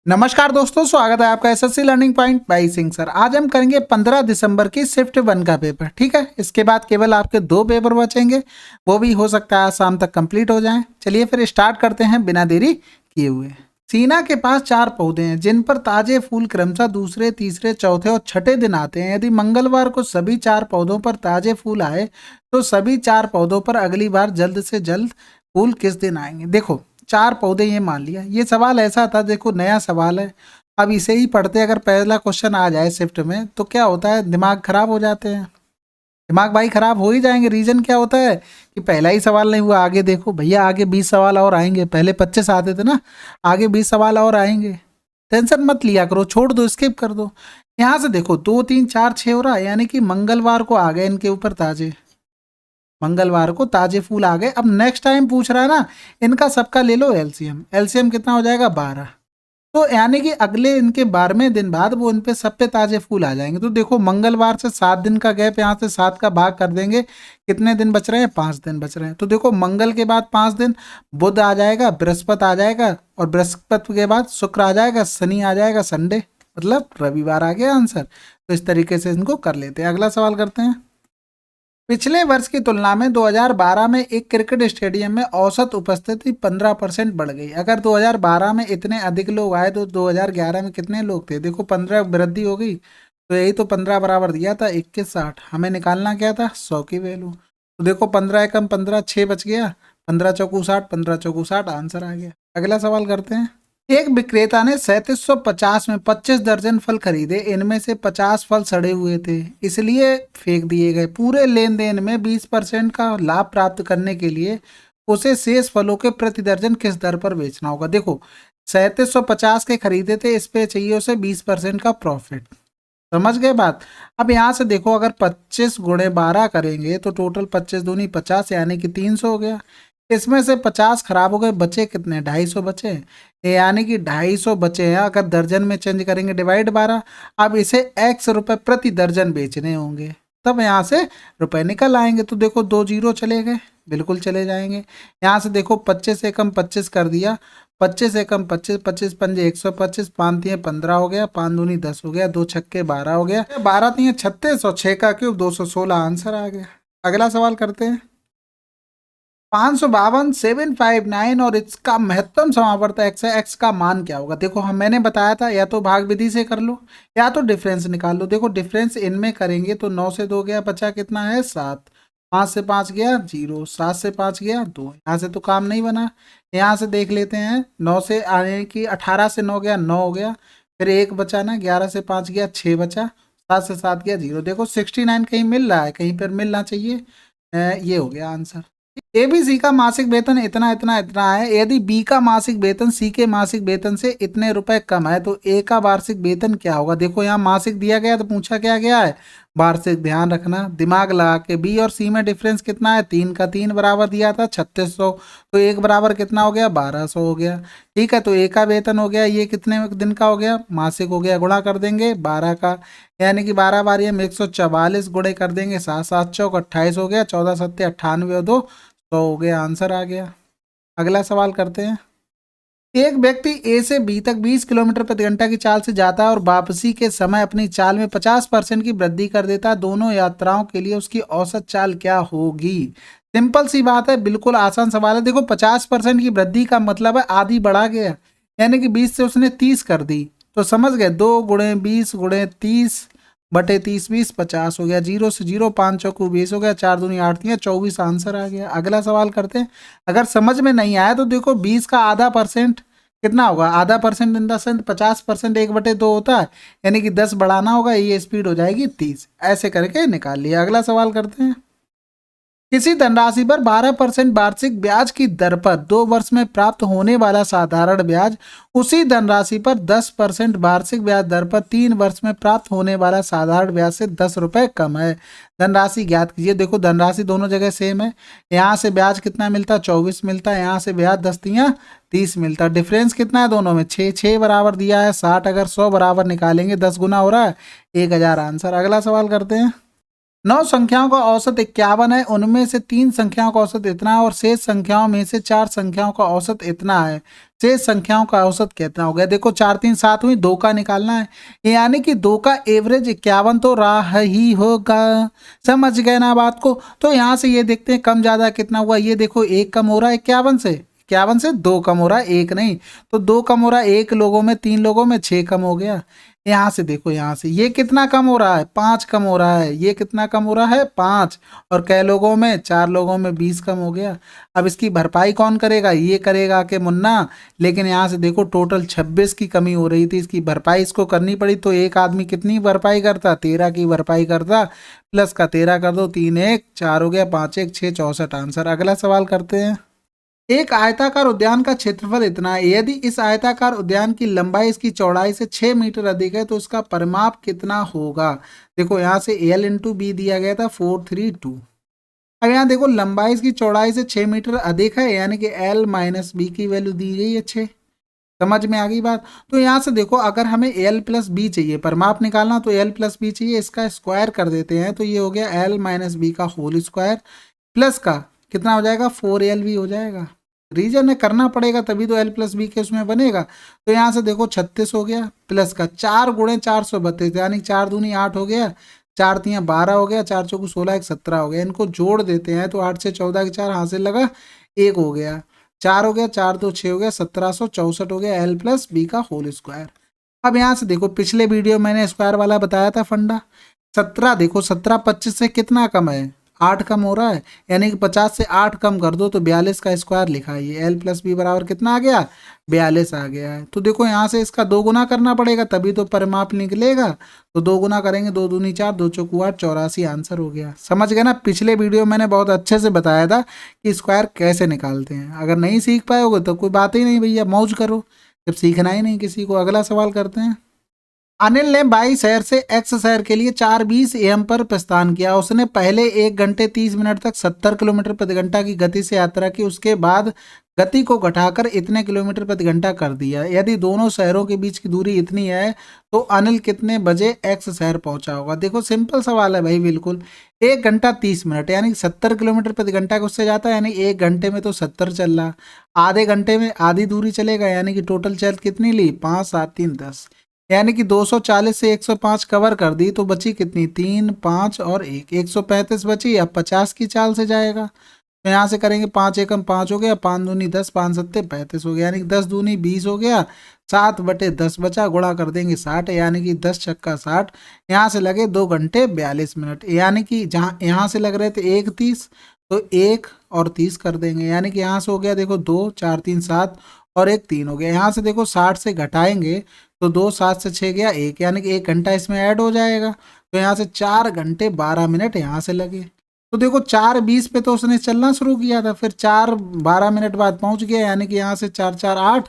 नमस्कार दोस्तों, स्वागत है आपका SSC learning point by Singh sir. आज हम करेंगे 15 दिसंबर की शिफ्ट 1 का पेपर। ठीक है, इसके बाद केवल आपके 2 पेपर बचेंगे, वो भी हो सकता है आज शाम तक कंप्लीट हो जाएं। चलिए फिर स्टार्ट करते हैं बिना देरी किए हुए। सीना के पास 4 पौधे हैं जिन पर ताजे फूल क्रमशः दूसरे, तीसरे, चौथे और छठे दिन आते हैं। यदि मंगलवार को सभी 4 पौधों पर ताजे फूल आए तो सभी 4 पौधों पर अगली बार जल्द से जल्द फूल किस दिन आएंगे। देखो 4 पौधे ये मान लिया। ये सवाल ऐसा था, देखो नया सवाल है, अब इसे ही पढ़ते अगर पहला क्वेश्चन आ जाए शिफ्ट में तो क्या होता है, दिमाग खराब हो जाते हैं। दिमाग भाई खराब हो ही जाएंगे। रीजन क्या होता है कि पहला ही सवाल नहीं हुआ, आगे देखो भैया, आगे 20 सवाल और आएंगे। पहले 25 आते थे ना, आगे 20 सवाल और आएंगे। टेंशन मत लिया करो, छोड़ दो, स्किप कर दो। यहाँ से देखो 2 3 4 6 हो रहा है, यानी कि मंगलवार को आ गए इनके ऊपर ताजे, मंगलवार को ताजे फूल आ गए। अब नेक्स्ट टाइम पूछ रहा है ना, इनका सबका ले लो एलसीएम। एलसीएम कितना हो जाएगा, 12। तो यानी कि अगले इनके 12वें दिन बाद वो इन पे सब पे ताजे फूल आ जाएंगे। तो देखो मंगलवार से 7 दिन का गैप, यहाँ से 7 का भाग कर देंगे, कितने दिन बच रहे हैं, 5 दिन बच रहे हैं। तो देखो मंगल के बाद 5 दिन, बुध आ जाएगा, बृहस्पति आ जाएगा, और बृहस्पति के बाद शुक्र आ जाएगा, शनि आ जाएगा, संडे मतलब रविवार आ गया आंसर। तो इस तरीके से इनको कर लेते हैं। अगला सवाल करते हैं। पिछले वर्ष की तुलना में 2012 में एक क्रिकेट स्टेडियम में औसत उपस्थिति 15% बढ़ गई। अगर 2012 में इतने अधिक लोग आए तो 2011 में कितने लोग थे। देखो 15 वृद्धि हो गई, तो यही तो 15 बराबर दिया था 21 60। हमें निकालना क्या था, 100 की वैल्यू। तो देखो 15 एकम 15, 6 बच गया, 15 चौकू 60, 15 चौकू 60, आंसर आ गया। अगला सवाल करते हैं। एक विक्रेता ने 3750 में 25 दर्जन फल खरीदे। इनमें से 50 फल सड़े हुए थे, इसलिए फेंक दिए गए। पूरे लेन देन में 20% का लाभ प्राप्त करने के लिए उसे शेष फलों के प्रति दर्जन किस दर पर बेचना होगा। देखो 3750 के खरीदे थे, इस पे चाहिए उसे 20% का प्रॉफिट। समझ गए बात। अब यहाँ से देखो, अगर 25 गुणे 12 करेंगे तो टोटल 25 दूनी 50, यानी कि 300 हो गया। इसमें से 50 खराब हो गए, बचे कितने, 250 बचे, यानी कि 250 बचे हैं। अगर दर्जन में चेंज करेंगे, डिवाइड 12। अब इसे x रुपए प्रति दर्जन बेचने होंगे, तब यहाँ से रुपए निकल आएंगे। तो देखो 2 जीरो चले गए, बिल्कुल चले जाएंगे। यहाँ से देखो 25 एकम 25 कर दिया, 25 एकम 25, 25 पंजे 125, 5 तिये 15 हो गया, 5 दूनी 10 हो गया, 2 छक्के 12 हो गया, 12 तिये 36 और 6 का क्यूब 216, आंसर आ गया। अगला सवाल करते हैं। 552 759 और इसका महत्तम समावर्त एक्स है। एक्स का मान क्या होगा। देखो मैंने बताया था, या तो भाग विधि से कर लो या तो डिफरेंस निकाल लो। देखो डिफरेंस इनमें करेंगे तो 9 से 2 गया, बचा कितना है 7, 5 से 5 गया 0, 7 से 5 गया 2। यहाँ से तो काम नहीं बना। यहाँ से देख लेते हैं, 9 से आने की 18 से 9 गया 9 हो गया, फिर 1 बचा ना, 11 से 5 गया 6 बचा, 7 से 7 गया 0। देखो 69 कहीं मिल रहा है, कहीं पर मिलना चाहिए। ये हो गया आंसर। एबीसी का मासिक वेतन इतना इतना इतना है। यदि बी का मासिक वेतन सी के मासिक वेतन से इतने रुपए कम है तो ए का वार्षिक वेतन क्या होगा। देखो यहाँ मासिक दिया गया तो पूछा क्या गया है, वार्षिक। ध्यान रखना, दिमाग लगा के। बी और सी में डिफरेंस कितना है, 3 का 3 बराबर दिया था 3600, तो एक बराबर कितना हो गया, 1200 हो गया। ठीक है, तो ए का वेतन हो गया, ये कितने दिन का हो गया, मासिक हो गया, गुणा कर देंगे 12 का, यानी कि 12 बार में 144 गुणे कर देंगे, 7 7 चौक 28 हो गया, 14 सत्ते 98 और 2 100 हो गया, आंसर आ गया। अगला सवाल करते हैं। एक व्यक्ति ए से बी तक 20 किलोमीटर प्रति घंटा की चाल से जाता है और वापसी के समय अपनी चाल में 50% की वृद्धि कर देता है। दोनों यात्राओं के लिए उसकी औसत चाल क्या होगी। सिंपल सी बात है, बिल्कुल आसान सवाल है। देखो 50% की वृद्धि का मतलब है आधी बढ़ा गया, यानी कि 20 से उसने 30 कर दी। तो समझ गए, 2 गुणे 20 गुणे 30 बटे 30 20 50 हो गया। 0 से 0, 5 चौकू 20 हो गया, 4 दूनी 8 तिया 24, आंसर आ गया। अगला सवाल करते हैं। अगर समझ में नहीं आया तो देखो 20 का आधा परसेंट कितना होगा, आधा परसेंट इन द सेंस 50% 1/2 होता है, यानी कि 10 बढ़ाना होगा, ये स्पीड हो जाएगी 30। ऐसे करके निकाल लिया। अगला सवाल करते हैं। किसी धनराशि पर 12% वार्षिक ब्याज की दर पर 2 वर्ष में प्राप्त होने वाला साधारण ब्याज उसी धनराशि पर 10% वार्षिक ब्याज दर पर 3 वर्ष में प्राप्त होने वाला साधारण ब्याज से 10 रुपए कम है। धनराशि ज्ञात कीजिए। देखो धनराशि दोनों जगह सेम है। यहाँ से ब्याज कितना मिलता है, 24 मिलता है। यहाँ से ब्याज 10 तिया 30 मिलता है। डिफरेंस कितना है दोनों में, 6 6 बराबर दिया है 60। अगर 100 बराबर निकालेंगे 10 गुना हो रहा है 1000, आंसर। अगला सवाल करते हैं। 9 संख्याओं का औसत 51 है, उनमें से 3 संख्याओं का औसत इतना है और शेष संख्याओं में से 4 संख्याओं का औसत इतना है। शेष संख्याओं का औसत कितना हो गया। देखो 4 3 7 हुई, 2 का निकालना है, यानी कि 2 का एवरेज 51 तो रहा ही होगा। समझ गए ना बात को। तो यहाँ से ये देखते हैं कम ज्यादा कितना हुआ। ये देखो 1 कम हो रहा है 51 से, 51 से 2 कम हो रहा है, 1 नहीं। तो 2 कम हो रहा है 1 लोगों में, 3 लोगों में 6 कम हो गया। यहाँ से देखो, यहाँ से ये कितना कम हो रहा है, 5 कम हो रहा है। ये कितना कम हो रहा है, 5। और कै लोगों में, 4 लोगों में 20 कम हो गया। अब इसकी भरपाई कौन करेगा, ये करेगा कि मुन्ना। लेकिन यहाँ से देखो टोटल 26 की कमी हो रही थी, इसकी भरपाई इसको करनी पड़ी। तो एक आदमी कितनी भरपाई करता, 13 की भरपाई करता। प्लस का 13 कर दो, 3 1 4 हो गया, 5 1 6 64 आंसर। अगला सवाल करते हैं। एक आयताकार उद्यान का क्षेत्रफल इतना है, यदि इस आयताकार उद्यान की लंबाई इसकी चौड़ाई से 6 मीटर अधिक है तो उसका परिमाप कितना होगा। देखो यहाँ से L इंटू बी दिया गया था 432। अब यहाँ देखो लंबाई इसकी चौड़ाई से 6 मीटर अधिक है, यानी कि L माइनस बी की वैल्यू दी गई है 6। समझ में आ गई बात। तो यहाँ से देखो अगर हमें L प्लस बी चाहिए, परिमाप निकालना, तो L प्लस बी चाहिए, इसका स्क्वायर कर देते हैं। तो ये हो गया L माइनस बी का होल स्क्वायर, प्लस का कितना हो जाएगा 4L भी हो जाएगा। रीजन में करना पड़ेगा तभी तो L प्लस बी के उसमें बनेगा। तो यहाँ से देखो 36 हो गया, प्लस का 4 गुणे 432, यानी 4 दूनी 8 हो गया, 4 तियाँ 12 हो गया, 4 चौकू 16 1 17 हो गया। इनको जोड़ देते हैं तो 8 से 14 के 4 हासिल लगा, 1 हो गया, 4 हो गया, 4 2 6 हो गया, 1764 हो गया L प्लस बी का होल स्क्वायर। अब यहाँ से देखो पिछले वीडियो मैंने स्क्वायर वाला बताया था फंडा। 17 देखो 17 25 से कितना कम है, 8 कम हो रहा है, यानी कि 50 से 8 कम कर दो तो 42 का स्क्वायर लिखा है। ये L प्लस बी बराबर कितना आ गया, 42 आ गया है। तो देखो यहाँ से इसका 2 गुना करना पड़ेगा तभी तो परिमाप निकलेगा। तो 2 गुना करेंगे, 2 दूनी 4 2 चौकू 8 84 आंसर हो गया। समझ गए ना। पिछले वीडियो मैंने बहुत अच्छे से बताया था कि स्क्वायर कैसे निकालते हैं। अगर नहीं सीख पाए होगे तो कोई बात ही नहीं भैया, मौज करो, जब सीखना ही नहीं किसी को। अगला सवाल करते हैं। अनिल ने 22 शहर से एक्स शहर के लिए 4:20 AM पर प्रस्थान किया। उसने पहले 1 घंटे 30 मिनट तक 70 किलोमीटर प्रति घंटा की गति से यात्रा की। उसके बाद गति को घटाकर इतने किलोमीटर प्रति घंटा कर दिया। यदि दोनों शहरों के बीच की दूरी इतनी है तो अनिल कितने बजे एक्स शहर पहुंचा होगा। देखो सिंपल सवाल है भाई, बिल्कुल। 1 घंटा 30 मिनट यानी 70 किलोमीटर प्रति घंटा का उससे जाता है, यानी 1 घंटे में तो 70 चल रहा। आधे घंटे में आधी दूरी चलेगा, यानी कि टोटल चल कितनी ली, 5 7 3 10, यानी कि 240 से 105 कवर कर दी। तो बची कितनी, 3 5 और 1, 135 बची। अब 50 की चाल से जाएगा तो यहाँ से करेंगे, 5 एकम 5 हो गया, 5 दूनी 10, 5 सत्ते 35 हो गया, यानी कि 10 दूनी 20 हो गया, 7/10 बचा, गुणा कर देंगे 60, यानी कि 10 छक्का 60। यहाँ से लगे 2 घंटे 42 मिनट, यानी कि जहाँ यहाँ से लग रहे थे 1 30, तो 1 और 30 कर देंगे, यानी कि यहाँ से हो गया देखो 2 4 3 7 और 1 3 हो गया। यहाँ से देखो 60 से घटाएंगे तो 2 7 से 6 गया 1, यानी कि 1 घंटा इसमें ऐड हो जाएगा। तो यहाँ से 4 घंटे 12 मिनट यहाँ से लगे। तो देखो 4:20 पे तो उसने चलना शुरू किया था, फिर 4 12 मिनट बाद पहुंच गया, यानी कि यहाँ से 4 4 8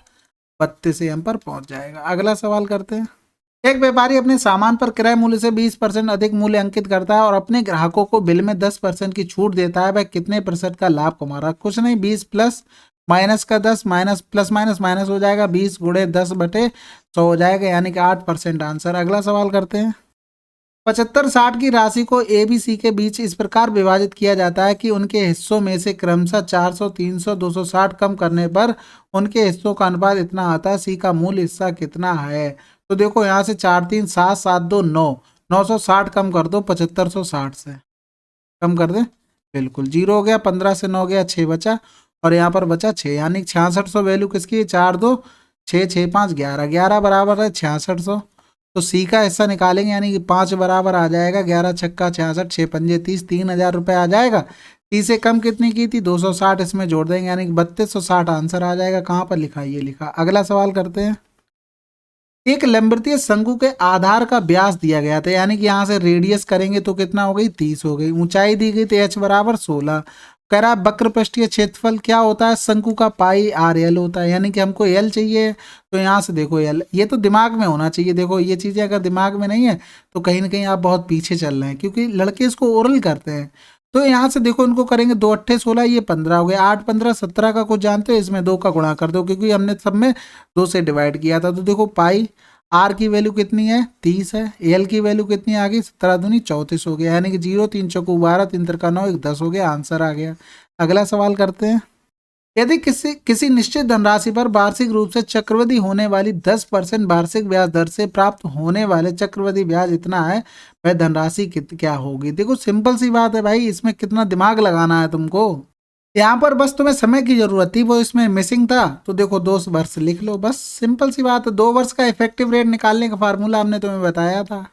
32 AM पर पहुंच जाएगा। अगला सवाल करते हैं। एक व्यापारी अपने सामान पर क्रय मूल्य से 20% अधिक मूल्य अंकित करता है और अपने ग्राहकों को बिल में 10% की छूट देता है। वह कितने प्रतिशत का लाभ कमा रहा है। कुछ नहीं, 20 प्लस माइनस का 10 माइनस प्लस माइनस माइनस हो जाएगा, 20 गुणे 10/100 हो जाएगा, यानी कि 8% आंसर। अगला सवाल करते हैं। 75-60 की राशि को ए बी सी के बीच इस प्रकार विभाजित किया जाता है कि उनके हिस्सों में से क्रमशः 400 300 260 कम करने पर उनके हिस्सों का अनुपात इतना आता है। सी का मूल हिस्सा कितना है। तो देखो यहाँ से 4 3 7 7 2 9, 960 कम कर दो 7560 से, कम कर दे, बिल्कुल 0 हो गया, 15 से 9 गया 6 बचा, और यहाँ पर बचा 6, यानी 6600 वैल्यू किसकी है, 4 2 6 6 5 11, 11 बराबर है 6600। तो सी का हिस्सा निकालेंगे, यानी कि 5 बराबर आ जाएगा, 11 छक्का 66 6 पंजे 30, 3000 रुपये आ जाएगा। 30 से कम कितनी की थी, 260, इसमें जोड़ देंगे, यानी कि 3260 आंसर आ जाएगा। कहाँ पर लिखा, ये लिखा। अगला सवाल करते हैं। एक लंबवृत्तीय शंकु के आधार का व्यास दिया गया था, यानी कि यहाँ से रेडियस करेंगे तो कितना हो गई, 30 हो गई। ऊंचाई दी गई थी h बराबर 16। कह रहा है वक्र पृष्ठीय क्षेत्रफल क्या होता है, शंकु का पाई RL होता है, यानी कि हमको L चाहिए। तो यहाँ से देखो L, ये तो दिमाग में होना चाहिए। देखो ये चीज़ें अगर दिमाग में नहीं है तो कहीं ना कहीं आप बहुत पीछे चल रहे हैं, क्योंकि लड़के इसको ओरल करते हैं। तो यहाँ से देखो इनको करेंगे, 2 8 16, ये 15 हो गया, 8 15 17 का कुछ जानते हो, इसमें 2 का गुणा कर दो, क्योंकि हमने सब में 2 से डिवाइड किया था। तो देखो पाई आर की वैल्यू कितनी है, 30 है। एल की वैल्यू कितनी आ गई, 17 दूनी 34 हो गया, यानी कि 0 3 चौको 12 3 तिरका 9 1 10 हो गया, आंसर आ गया। अगला सवाल करते हैं। यदि किसी किसी निश्चित धनराशि पर वार्षिक रूप से चक्रवृद्धि होने वाली 10% वार्षिक ब्याज दर से प्राप्त होने वाले चक्रवृद्धि ब्याज इतना है, वह धनराशि क्या होगी। देखो सिंपल सी बात है भाई, इसमें कितना दिमाग लगाना है तुमको। यहाँ पर बस तुम्हें समय की जरूरत थी, वो इसमें मिसिंग था। तो देखो 2 वर्ष लिख लो, बस सिंपल सी बात है। 2 वर्ष का इफेक्टिव रेट निकालने का फार्मूला हमने तुम्हें बताया था।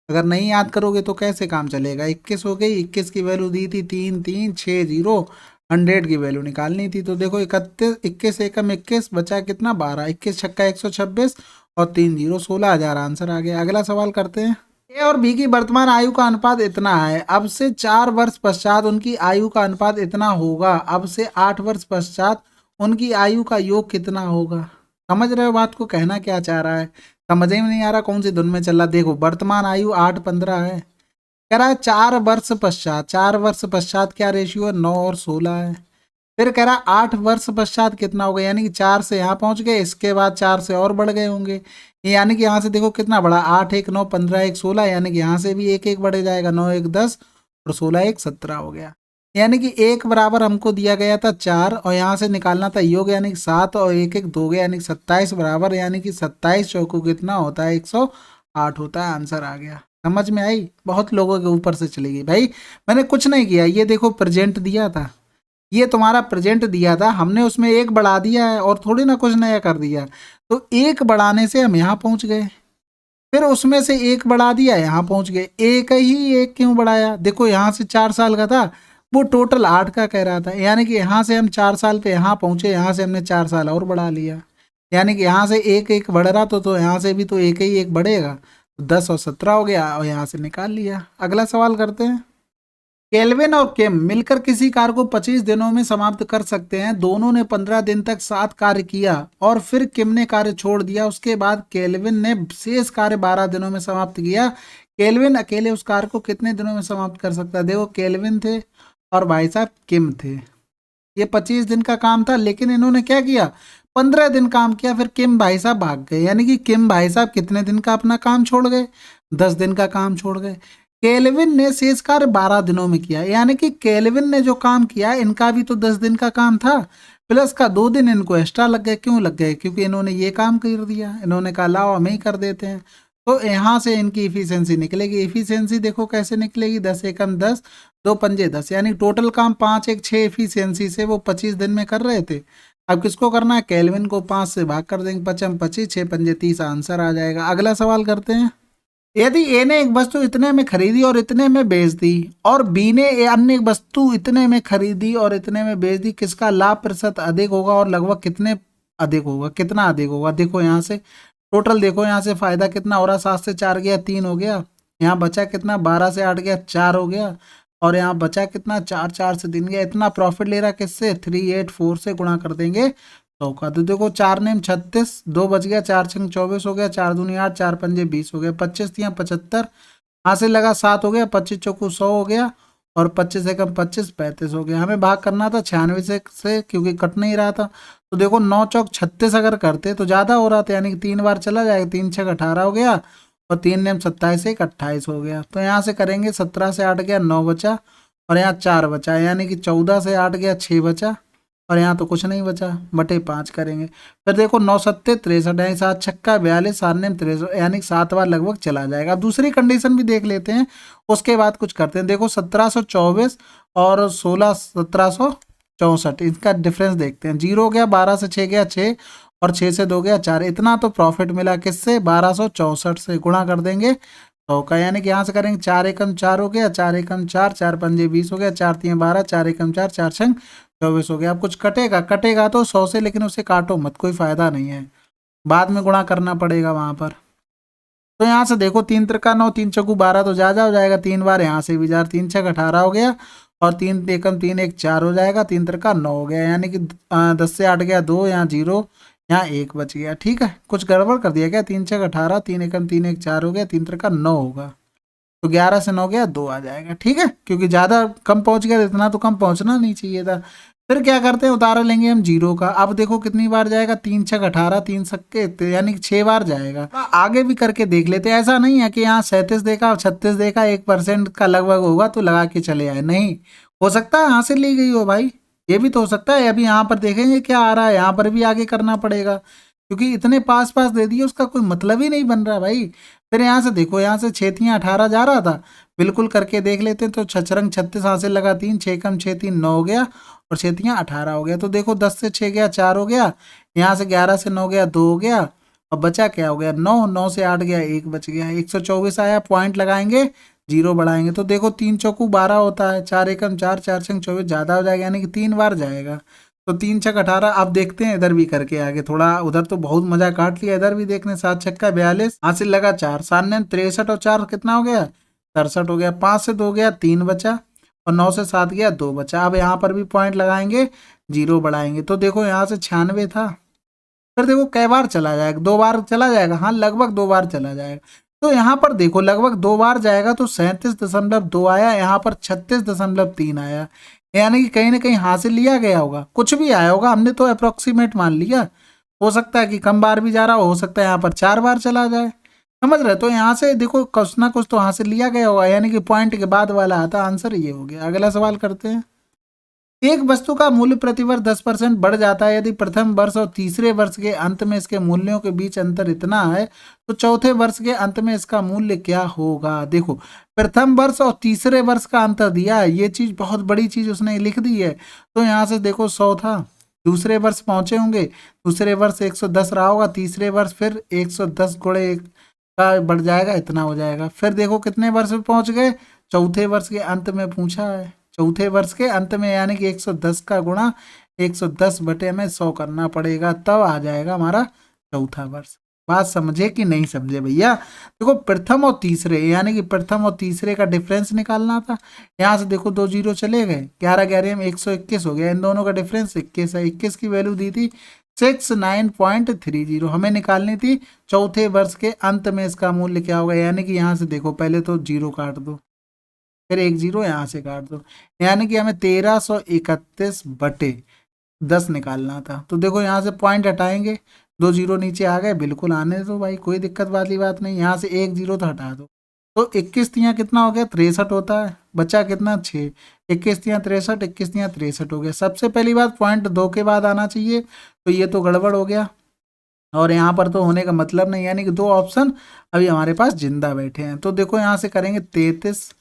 अगर नहीं याद करोगे तो कैसे काम चलेगा। 21 हो गई, 21 की वैल्यू दी थी 3360, 100 की वैल्यू निकालनी थी। तो देखो 31, 21 एकम 21, बचा कितना 12, 21 छक्का 126 और 3 जीरो 16,000 आंसर आ गया। अगला सवाल करते हैं। ए और बी की वर्तमान आयु का अनुपात इतना है, अब से 4 वर्ष पश्चात उनकी आयु का अनुपात इतना होगा, अब से 8 वर्ष पश्चात उनकी आयु का योग कितना होगा। समझ रहे हो बात को, कहना क्या चाह रहा है। समझ में नहीं आ रहा कौन सी धुन में चल रहा। देखो वर्तमान आयु 8-15 है, कह रहा है 4 वर्ष पश्चात। 4 वर्ष पश्चात क्या रेशियो है, 9 और 16 है। फिर कह रहा है 8 वर्ष पश्चात कितना होगा, यानी कि 4 से यहाँ पहुंच गए, इसके बाद 4 से और बढ़ गए होंगे। यानी कि यहाँ से देखो कितना बढ़ा, 8 1 9 15 1 16, यानी कि यहाँ से भी एक एक बढ़ जाएगा, 9 1 10 और 16 1 17 हो गया। यानी कि एक बराबर हमको दिया गया था 4 और यहाँ से निकालना था योग, यानी कि 7 और 1 1 2 गया, यानी कि 27 बराबर, यानी कि 27 चौको कितना होता है, 108 होता है। आंसर आ गया। समझ में आई। बहुत लोगों के ऊपर से चली गई भाई, मैंने कुछ नहीं किया। ये देखो प्रेजेंट दिया था, ये तुम्हारा प्रेजेंट दिया था, हमने उसमें एक बढ़ा दिया है और थोड़ी ना कुछ नया कर दिया। तो एक बढ़ाने से हम यहाँ पहुँच गए, फिर उसमें से एक बढ़ा दिया, यहाँ पहुँच गए। एक ही एक क्यों बढ़ाया, देखो यहाँ से 4 साल का था, वो टोटल 8 का कह रहा था, यानी कि यहाँ से हम 4 साल पे यहाँ पहुँचे, यहाँ से हमने 4 साल और बढ़ा लिया, यानी कि यहाँ से एक एक बढ़ रहा तो यहाँ से भी तो एक ही एक बढ़ेगा। 10 और 17 हो गया और यहाँ से निकाल लिया। अगला सवाल करते हैं। केल्विन और किम मिलकर किसी कार्य को 25 दिनों में समाप्त कर सकते हैं। दोनों ने 15 दिन तक 7 कार्य किया और फिर किम ने कार्य छोड़ दिया। उसके बाद केल्विन ने शेष कार्य 12 दिनों में समाप्त किया। केल्विन अकेले उस कार्य को कितने दिनों में समाप्त कर सकता है। देखो केल्विन थे और भाई साहब किम थे। ये 25 दिन का काम था, लेकिन इन्होंने क्या किया, 15 दिन काम किया। फिर किम भाई साहब भाग गए, यानी कि किम भाई साहब कितने दिन का अपना काम छोड़ गए, 10 दिन का काम छोड़ गए। केल्विन ने शेष कार्य 12 दिनों में किया, यानी कि केल्विन ने जो काम किया इनका भी तो 10 दिन का काम था, प्लस का 2 दिन इनको एक्स्ट्रा लग गए। क्यों लग गए, क्योंकि इन्होंने ये काम कर दिया, इन्होंने कहा लाओ हम ही कर देते हैं। तो यहाँ से इनकी इफिशियंसी निकलेगी। इफिशियंसी देखो कैसे निकलेगी, 10 एकम 10, 2 पंजे 10, यानी टोटल काम 5 1 6 इफिशियंसी से वो 25 दिन में कर रहे थे। अब किसको करना है, केल्विन को 5 से भाग कर देंगे, 5 25, 6 पंजे 30, आंसर आ जाएगा। अगला सवाल करते हैं। यदि ए ने एक वस्तु इतने में खरीदी और इतने में बेच दी और बी ने अन्य वस्तु इतने में खरीदी और इतने में बेच दी, किसका लाभ प्रतिशत अधिक होगा और लगभग कितने अधिक होगा, कितना अधिक होगा। देखो यहाँ से टोटल देखो, यहाँ से फायदा कितना हो रहा, 7 से 4 गया 3 हो गया, यहाँ बचा कितना 12 से 8 गया 4 हो गया, और यहाँ बचा कितना 4 4 से 3 गया। इतना प्रॉफिट ले रहा किससे, 384 से गुणा कर देंगे 100 का। तो देखो 4 नेम 36, 2 बच गया, 4 छंग 24 हो गया, 4 दूनी 8, 4 पंजे 20 हो गया, 25 दिया 75, यहाँ से लगा 7 हो गया, 25 चौकू 100 हो गया, और 25 एकम 25 35 हो गया। हमें भाग करना था 96 से क्योंकि कट नहीं रहा था। तो देखो 9 चौक 36 अगर करते तो ज़्यादा हो रहा था, यानी कि 3 बार चला जाएगा, 3 छक 18 हो गया, और 3 नेम 27 1 28 हो गया। तो यहाँ से करेंगे 17 से 8 गया 9 बचा, और यहाँ 4 बचा, यानी कि 14 से 8 गया 6 बचा, और यहाँ तो कुछ नहीं बचा, बटे 5 करेंगे। फिर देखो 9 सत्ते 63, यानी 7 छक्का 42, 7 नेम 63, यानी 7 बार लगभग चला जाएगा। अब दूसरी कंडीशन भी देख लेते हैं, उसके बाद कुछ करते हैं। देखो 1724 और 16 1764, इसका डिफरेंस देखते हैं। 0 हो गया, 12 से 6 गया 6, और 6 से 2 गया 4। इतना तो प्रॉफिट मिला किससे, 1264 से गुणा कर देंगे 100 का, यानी कि यहाँ से करेंगे 4 एकम 4 हो गया, 4 एकम 4, 4 पंजे 20 हो गया, 4 3 12, 4 एकम 4, 4 छंग 24 हो गया। अब कुछ कटेगा, कटेगा तो 100 से, लेकिन उसे काटो मत, कोई फायदा नहीं है, बाद में गुणा करना पड़ेगा वहां पर। तो यहाँ से देखो 3 त्रिका 9, 3 चौकू 12 तो जा हो जाएगा, 3 बार यहाँ से भी 4, 3 छक 18 हो गया, और 3 एकम 3 1 4 हो जाएगा, 3 त्रिका 9 हो गया, यानी कि 10 से 8 गया 2, यहाँ 0, यहाँ 1 बच गया। ठीक है, कुछ गड़बड़ कर दिया क्या, 3 छक 18, 3 एकम 3 1 4 हो गया, 3 त्रिका 9 होगा, तो 11 से 9 गया 2 आ जाएगा। ठीक है, क्योंकि ज़्यादा कम पहुँच गया, इतना तो कम पहुँचना नहीं चाहिए था। फिर क्या करते हैं, उतारा लेंगे हम 0 का। अब देखो कितनी बार जाएगा, 3 छक 18, 3 छक्के, यानी कि 6 बार जाएगा। आगे भी करके देख लेते हैं, ऐसा नहीं है कि यहाँ 37 देखा 36 देखा 1% का लगभग होगा तो लगा के चले आए, नहीं हो सकता है यहाँ से ली गई हो भाई, ये भी तो हो सकता है। अभी यहाँ पर देखेंगे क्या आ रहा है, यहाँ पर भी आगे करना पड़ेगा क्योंकि इतने पास पास दे दिए उसका कोई मतलब ही नहीं बन रहा भाई। फिर यहाँ से देखो, यहाँ से छेतियाँ 18 जा रहा था, बिल्कुल करके देख लेते हैं। तो छचरंग 36 हासिल लगा 3, 6 कम 6 3 9 हो गया और छेतियाँ 18 हो गया। तो देखो 10 से 6 गया 4 हो गया, यहाँ से 11 से 9 गया 2 हो गया और बचा क्या हो गया 9, 9 से 8 गया 1 बच गया। 124 आया, पॉइंट लगाएंगे, जीरो बढ़ाएंगे तो देखो 3 चौकू 12 होता है, 4 एकम 4, 4 छंग 24 ज़्यादा हो जाएगा, यानी कि 3 बार जाएगा। तो 3 छक 18। अब देखते हैं इधर भी करके आगे, थोड़ा उधर तो बहुत मजा काट लिया, इधर भी देखने। 7 छक्का 42 हासिल लगा 4, 7 ने 63 और 4 कितना हो गया 67 हो गया। 5 से 2 गया 3 बचा और 9 से 7 गया 2 बचा। अब यहाँ पर भी पॉइंट लगाएंगे, जीरो बढ़ाएंगे तो देखो यहाँ से 96 था, फिर देखो कई बार चला जाएगा, 2 बार चला जाएगा, हाँ लगभग 2 बार चला जाएगा। तो यहाँ पर देखो लगभग 2 बार जाएगा तो 37.2 आया, यहाँ पर 36.3 आया, यानी कि कहीं ना कहीं हासिल लिया गया होगा, कुछ भी आया होगा, हमने तो अप्रोक्सीमेट मान लिया। हो सकता है कि कम बार भी जा रहा हो सकता है यहाँ पर 4 बार चला जाए, समझ रहे। तो यहाँ से देखो कुछ ना कुछ तो हासिल लिया गया होगा, यानी कि पॉइंट के बाद वाला आता, आंसर ये हो गया। अगला सवाल करते हैं। एक वस्तु का मूल्य प्रतिवर्ष 10% बढ़ जाता है यदि प्रथम वर्ष और तीसरे वर्ष के अंत में इसके मूल्यों के बीच अंतर इतना है तो चौथे वर्ष के अंत में इसका मूल्य क्या होगा। देखो प्रथम वर्ष और तीसरे वर्ष का अंतर दिया है, ये चीज बहुत बड़ी चीज उसने लिख दी है। तो यहाँ से देखो 100 था, दूसरे वर्ष पहुंचे होंगे, दूसरे वर्ष 110 रहा होगा, तीसरे वर्ष फिर 110 गुणे 1 का बढ़ जाएगा, इतना हो जाएगा। फिर देखो कितने वर्ष में पहुंच गए, चौथे वर्ष के अंत में पूछा है, चौथे वर्ष के अंत में, यानी कि 110 का गुणा 110 बटे में 100 करना पड़ेगा, तब आ जाएगा हमारा चौथा वर्ष। बात समझे कि नहीं समझे भैया। देखो प्रथम और तीसरे, यानी कि प्रथम और तीसरे का डिफरेंस निकालना था। यहाँ से देखो 2 जीरो चले गए, 11 11 में 121 हो गया, इन दोनों का डिफरेंस 21 है। 21 की वैल्यू दी थी 69.30, हमें निकालनी थी चौथे वर्ष के अंत में इसका मूल्य क्या होगा। यानी कि यहाँ से देखो पहले तो जीरो काट दो, फिर 1 जीरो यहाँ से काट दो, यानी कि हमें 1331 बटे 10 निकालना था। तो देखो यहाँ से पॉइंट हटाएंगे, 2 जीरो नीचे आ गए, बिल्कुल आने दो भाई, कोई दिक्कत वाली बात नहीं। यहाँ से 1 जीरो तो हटा दो, तो 21 तियाँ कितना हो गया 63 होता है, बचा कितना 6, 21 तियाँ 63, 21 तियाँ 63 हो गया। सबसे पहली बात पॉइंट 2 के बाद आना चाहिए, तो ये तो गड़बड़ हो गया और यहाँ पर तो होने का मतलब नहीं, यानी कि 2 ऑप्शन अभी हमारे पास जिंदा बैठे हैं। तो देखो यहाँ से करेंगे 33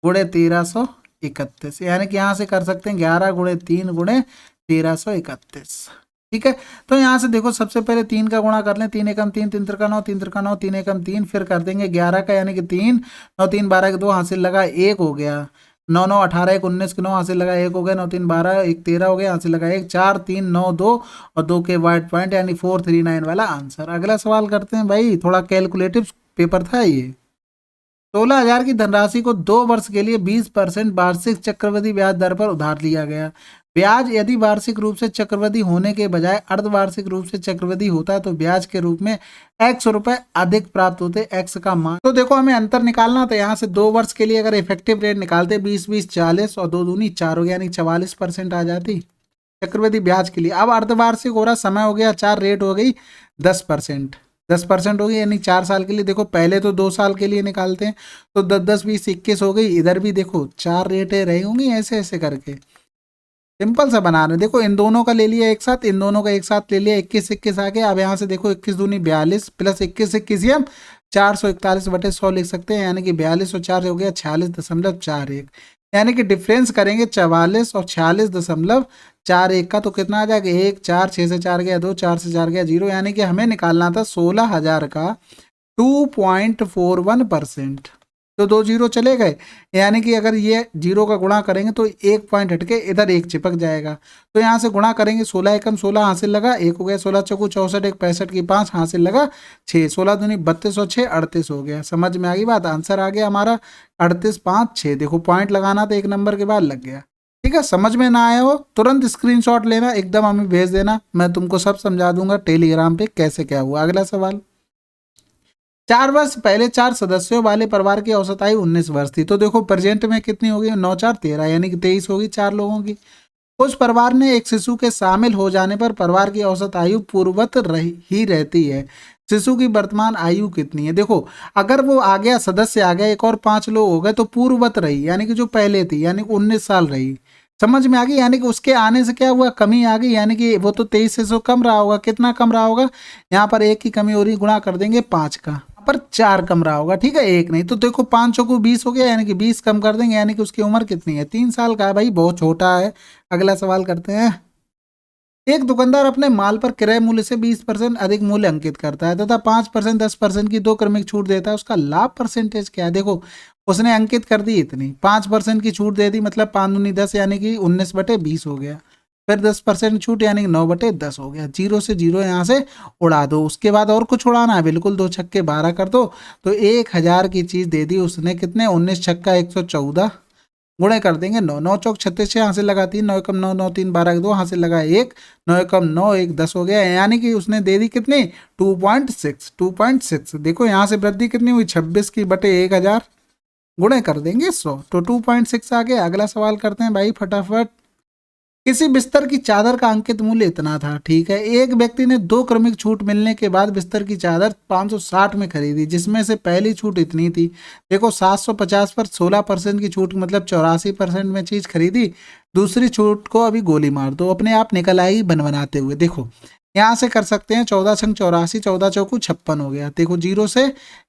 गुणे 1331, यानी कि यहाँ से कर सकते हैं 11 गुणे 3 गुणे 1331, ठीक है। तो यहाँ से देखो सबसे पहले 3 का गुणा कर लें, 3 एकम 3, 3 त्रिका 9, 3 त्रिका 9, 3 एकम 3, फिर कर देंगे 11 का, यानी कि 3 9 3 12 के 2 हासिल लगा 1 हो गया, 9 9 18 1 19 के 9 हासिल लगा 1 हो गया, 9 3 12 1 13 हो गया, हासिल लगा 1 4 3 9 2 और 2 के वाइट पॉइंट, यानी 439 वाला आंसर। अगला सवाल करते हैं भाई, थोड़ा कैलकुलेटिव पेपर था ये। 16,000 की धनराशि को 2 वर्ष के लिए 20% वार्षिक चक्रवृद्धि ब्याज दर पर उधार लिया गया। ब्याज यदि वार्षिक रूप से चक्रवृद्धि होने के बजाय अर्धवार्षिक रूप से चक्रवृद्धि होता है तो ब्याज के रूप में x रुपए अधिक प्राप्त होते, x का मान। तो देखो हमें अंतर निकालना था, यहाँ से 2 वर्ष के लिए अगर इफेक्टिव रेट निकालते 20 20 40 और 2 दूनी 4 हो गया, यानी 44% आ जाती चक्रवृद्धि ब्याज के लिए। अब अर्धवार्षिक हो रहा, समय हो गया 4, रेट हो गई 10%, 10% हो गई, यानी 4 साल के लिए। देखो पहले तो 2 साल के लिए निकालते हैं तो 10 10 20 21 हो गई, इधर भी देखो 4 रेटें रही होंगी, ऐसे ऐसे करके सिंपल सा बना रहे हैं। देखो इन दोनों का ले लिया एक साथ, इन दोनों का एक साथ ले लिया, 21 21 आ गया। अब यहाँ से देखो 21 दूनी 42 प्लस 21 21 हम 441 बटे 100 लिख सकते हैं, यानी कि 42 और 4 हो गया 46.41, यानी कि डिफरेंस करेंगे 44 और 46.41 का, तो कितना आ जाएगा 1 4 6 से 4 गया 2, 4 से 4 गया 0, यानी कि हमें निकालना था 16,000 का 2.41%। तो 2 जीरो चले गए, यानी कि अगर ये 0 का गुणा करेंगे तो 1 पॉइंट हटके इधर 1 चिपक जाएगा। तो यहाँ से गुणा करेंगे, 16 एकम 16 हासिल लगा 1 हो गया, 16 चौकू 64 1 65 की 5 हासिल लगा 6, 16 दूनी 32 और 6 38 हो गया। समझ में आ गई बात, आंसर आ गया हमारा 38 5 6। देखो पॉइंट लगाना था 1 नंबर के बाद लग गया, ठीक है। समझ में ना आया हो तुरंत स्क्रीनशॉट लेना, एकदम हमें भेज देना, मैं तुमको सब समझा दूंगा टेलीग्राम पे कैसे क्या हुआ। अगला सवाल, 4 वर्ष पहले 4 सदस्यों वाले परिवार की औसत आयु 19 वर्ष थी। तो देखो प्रेजेंट में कितनी होगी, 9 4 13, यानी कि 23 होगी 4 लोगों की। उस परिवार में एक शिशु के शामिल हो जाने पर परिवार की औसत आयु पूर्ववत ही रहती है। शिशु की वर्तमान आयु कितनी है। देखो अगर वो आ गया, सदस्य आ गया, एक और 5 लोग हो गए तो पूर्ववत रही, यानी कि जो पहले थी, यानी 19 साल रही, समझ में आ गई, यानी कि उसके आने से क्या हुआ, कमी आ गई, यानी कि वो तो 2300 कम रहा होगा, कितना कम रहा होगा, यहाँ पर एक की कमी हो रही, गुणा कर देंगे 5 का, यहाँ पर 4 कम रहा होगा, ठीक है, एक नहीं, तो देखो 5 चौको 20 हो गया, यानी कि 20 कम कर देंगे, यानी कि उसकी उम्र कितनी है, 3 साल का है भाई, बहुत छोटा है। अगला सवाल करते हैं। एक दुकानदार अपने माल पर क्रय मूल्य से 20% अधिक मूल्य अंकित करता है तथा 5% 10% की दो क्रमिक छूट देता है, उसका लाभ परसेंटेज क्या है। देखो उसने अंकित कर दी इतनी, 5% की छूट दे दी, मतलब 5 दूनी 10 यानी कि 19/20 हो गया, फिर 10% छूट यानी कि 9/10 हो गया, जीरो से जीरो यहाँ से उड़ा दो। उसके बाद और कुछ उड़ाना है, बिल्कुल 2 छक्के 12 कर दो, तो 1000 की चीज़ दे दी उसने, कितने, 19 छक्का 114, गुणे कर देंगे 9, 9 चौक 36, यहाँ से लगा 3, 9 एकम 9, 9 3 12 2, यहाँ से लगा 1, 9 एकम 9 1 10 हो गया, यानी कि उसने दे दी कितनी, 2.6, 2.6। देखो यहाँ से वृद्धि कितनी हुई, 26 की बटे 1000, गुणे कर देंगे 100, तो 2.6 आ गया। अगला सवाल करते हैं भाई फटाफट। किसी बिस्तर की चादर का अंकित मूल्य इतना था, ठीक है, एक व्यक्ति ने 2 क्रमिक छूट मिलने के बाद बिस्तर की चादर 560 में खरीदी, जिसमें से पहली छूट इतनी थी। देखो 750 पर 16% की छूट, मतलब 84% में चीज खरीदी, दूसरी छूट को अभी गोली मार दो, अपने आप निकल आई बन बनाते हुए। देखो यहाँ से कर सकते हैं, 14 छंग 84, 14 चौकू 56 हो गया, देखो जीरो से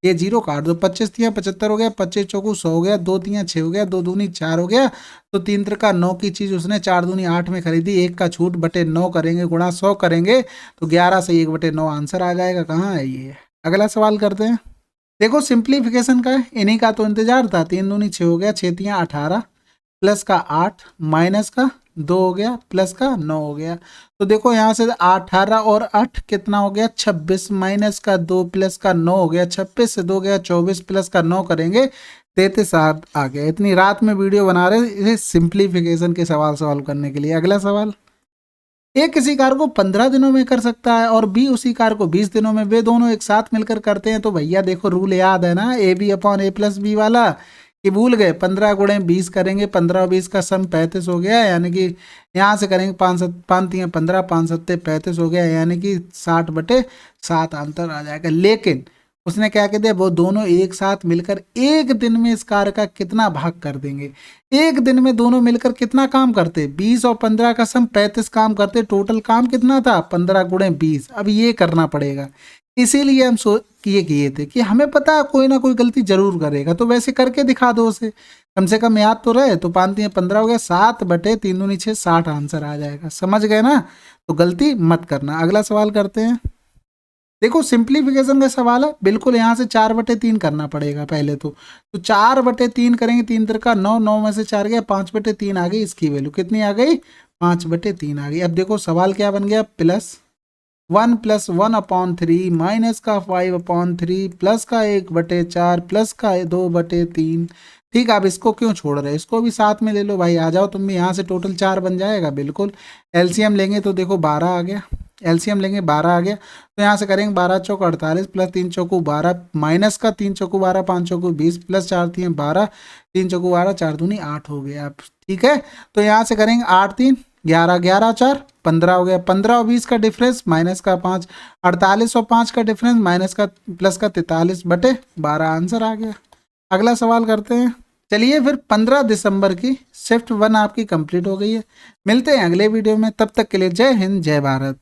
ये जीरो काट दो, 25 तियाँ 75 हो गया, 25 चौकू 100 हो गया, 2 तियाँ 6 हो गया, 2 दूनी 4 हो गया, तो 3 त्रिका 9 की चीज उसने 4 दूनी 8 में खरीदी, एक का छूट बटे 9 करेंगे, गुणा 100 करेंगे, तो 11 से 1/9 आंसर आ जाएगा। कहाँ है ये। अगला सवाल करते हैं। देखो सिंप्लीफिकेशन का है, इन्हीं का तो इंतजार था, 3 दूनी 6 हो गया, 6 तियाँ 18, प्लस का 8, माइनस का 2 हो गया, प्लस का 9 हो गया, तो देखो यहाँ से 18 और 8 कितना हो गया, 26, माइनस का 2 प्लस का 9 हो गया, 26 से 2 गया 24, प्लस का 9 करेंगे 33 आ गया। इतनी रात में वीडियो बना रहे इसे सिंप्लीफिकेशन के सवाल सॉल्व करने के लिए। अगला सवाल। ए किसी कार को 15 दिनों में कर सकता है और बी उसी कार को 20 दिनों में, वे दोनों एक साथ मिलकर करते हैं, तो भैया देखो रूल याद है ना, AB/A+B वाला, कि भूल गए, 15 गुणे 20 करेंगे, 15 और 20 का सम 35 हो गया, यानी कि यहाँ से करेंगे 5 तियाँ 15, 5 सत्ते 35 हो गया, यानी कि 60/7 आंसर आ जाएगा। लेकिन उसने क्या कह दिया, वो दोनों एक साथ मिलकर एक दिन में इस कार्य का कितना भाग कर देंगे। एक दिन में दोनों मिलकर कितना काम करते, 20 और 15 का सम 35 काम करते, टोटल काम कितना था 15 गुणे 20। अब ये करना पड़ेगा, इसीलिए हम किए थे कि हमें पता है कोई ना कोई गलती जरूर करेगा, तो वैसे करके दिखा दो उसे, कम से कम याद तो रहे। तो 5 तियाँ 15 हो गया, 7/3 दूनी 6, 60 आंसर आ जाएगा। समझ गए ना, तो गलती मत करना। अगला सवाल करते हैं। देखो सिंप्लीफिकेशन का सवाल है, बिल्कुल यहाँ से 4/3 करना पड़ेगा पहले तो 4/3 करेंगे, 3 त्रिका 9, 9 में से 4 गया, 5/3 आ गई, इसकी वैल्यू कितनी आ गई, 5/3 आ गई। अब देखो सवाल क्या बन गया, +1 + 1/3 माइनस का 5/3 प्लस का 1/4 प्लस का 2/3। ठीक है, अब इसको क्यों छोड़ रहे हैं, इसको भी साथ में ले लो भाई, आ जाओ तुम भी, यहाँ से टोटल 4 बन जाएगा बिल्कुल। एलसीएम लेंगे तो देखो 12 आ गया, एलसीएम लेंगे 12 आ गया, तो यहाँ से करेंगे 12 चौक 48 प्लस 3 चौकू 12, माइनस का 3 चौकू 12, 5 चौकू 20 प्लस 4 तियाँ 12, 3 चौकू 12, 4 दूनी 8 हो गया। ठीक है, तो यहाँ से करेंगे 8 3 11, 11 4 15 हो गया, 15 और 20 का डिफरेंस माइनस का 5, 48 और 5 का डिफरेंस माइनस का प्लस का 43/12 आंसर आ गया। अगला सवाल करते हैं। चलिए फिर 15 दिसंबर की शिफ्ट 1 आपकी कंप्लीट हो गई है। मिलते हैं अगले वीडियो में, तब तक के लिए जय हिंद जय भारत।